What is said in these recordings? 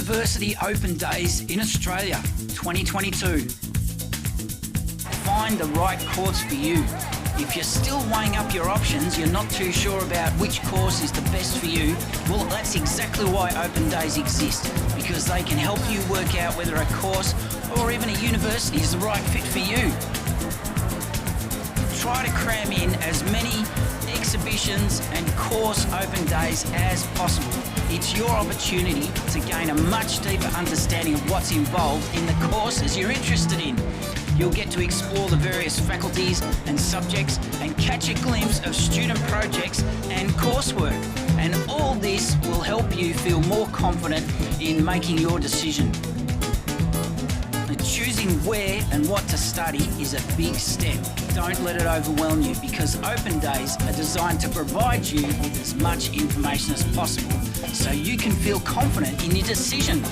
University Open Days in Australia 2022. Find the right course for you. If you're still weighing up your options, you're not too sure about which course is the best for you, well, that's exactly why Open Days exist, because they can help you work out whether a course or even a university is the right fit for you. Try to cram in as many exhibitions and course open days as possible. It's your opportunity to gain a much deeper understanding of what's involved in the courses you're interested in. You'll get to explore the various faculties and subjects and catch a glimpse of student projects and coursework. And all this will help you feel more confident in making your decision. Choosing where and what to study is a big step. Don't let it overwhelm you, because open days are designed to provide you with as much information as possible so you can feel confident in your decision.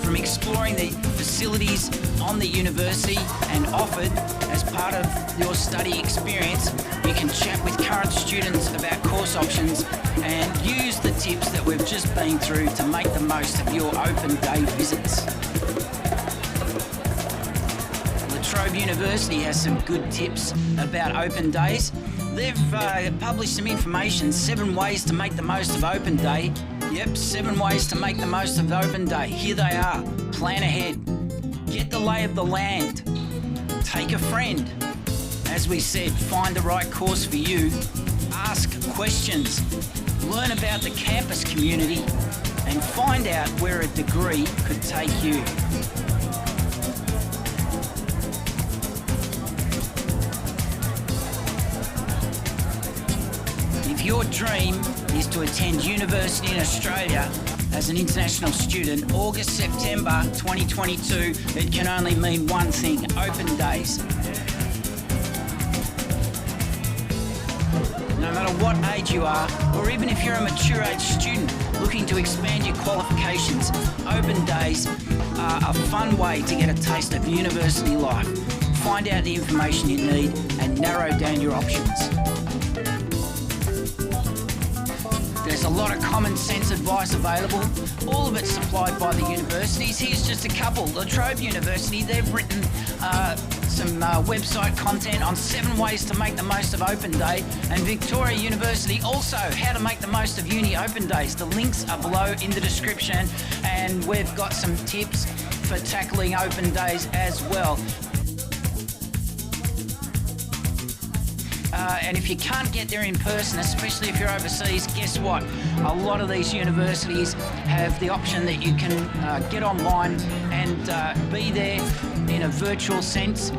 From exploring the facilities on the university and offered as part of your study experience, you can chat with current students about course options and use the tips that we've just been through to make the most of your open day visits. LaTrobe University has some good tips about open days. They've published some information, 7 ways to make the most of open day. Yep, 7 ways to make the most of open day. Here they are. Plan ahead. Get the lay of the land. Take a friend. As we said, find the right course for you. Ask questions. Learn about the campus community and find out where a degree could take you. If your dream is to attend university in Australia as an international student, August, September 2022, it can only mean one thing: open days. No matter what age you are, or even if you're a mature age student looking to expand your qualifications, open days are a fun way to get a taste of university life. Find out the information you need and narrow down your options. There's a lot of common sense advice available, all of it supplied by the universities. Here's just a couple. LaTrobe University, they've written some website content on 7 ways to make the most of open day, and Victoria University also how to make the most of uni open days. The links are below in the description, and we've got some tips for tackling open days as well. And if you can't get there in person, especially if you're overseas, guess what? A lot of these universities have the option that you can get online and be there in a virtual sense.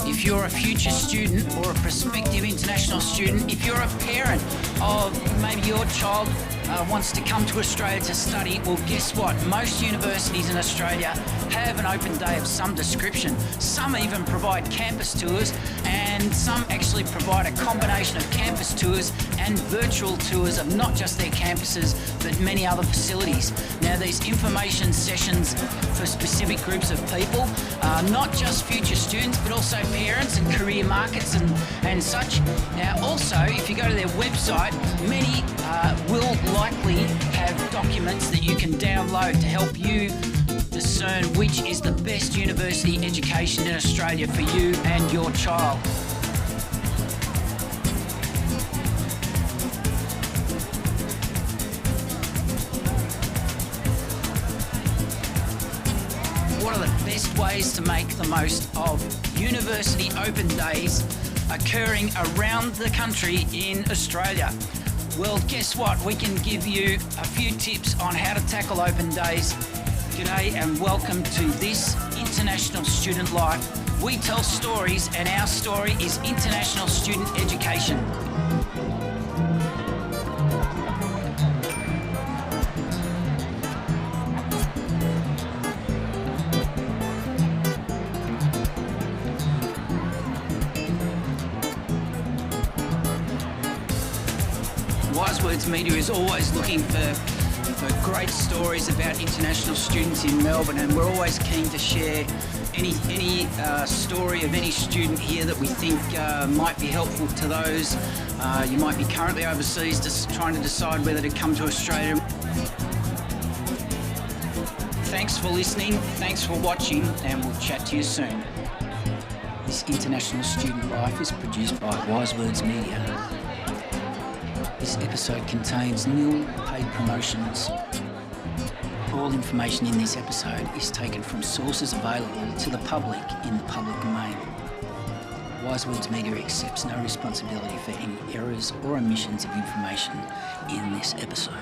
If you're a future student or a prospective international student, if you're a parent of maybe your child wants to come to Australia to study, well, guess what? Most universities in Australia have an open day of some description. Some even provide campus tours, and some actually provide a combination of campus tours and virtual tours of not just their campuses, but many other facilities. Now, these information sessions for specific groups of people, not just future students, but also parents and career markets and such. Now, also, if you go to their website, many will likely have documents that you can download to help you discern which is the best university education in Australia for you and your child. What are the best ways to make the most of university open days occurring around the country in Australia? Well, guess what? We can give you a few tips on how to tackle open days. G'day and welcome to This International Student Life. We tell stories, and our story is international student education. Wise Words Media is always looking for great stories about international students in Melbourne, and we're always keen to share any story of any student here that we think might be helpful to those. You might be currently overseas just trying to decide whether to come to Australia. Thanks for listening, thanks for watching, and we'll chat to you soon. This International Student Life is produced by Wise Words Media. This episode contains nil paid promotions. All information in this episode is taken from sources available to the public in the public domain. Wise Words Media accepts no responsibility for any errors or omissions of information in this episode.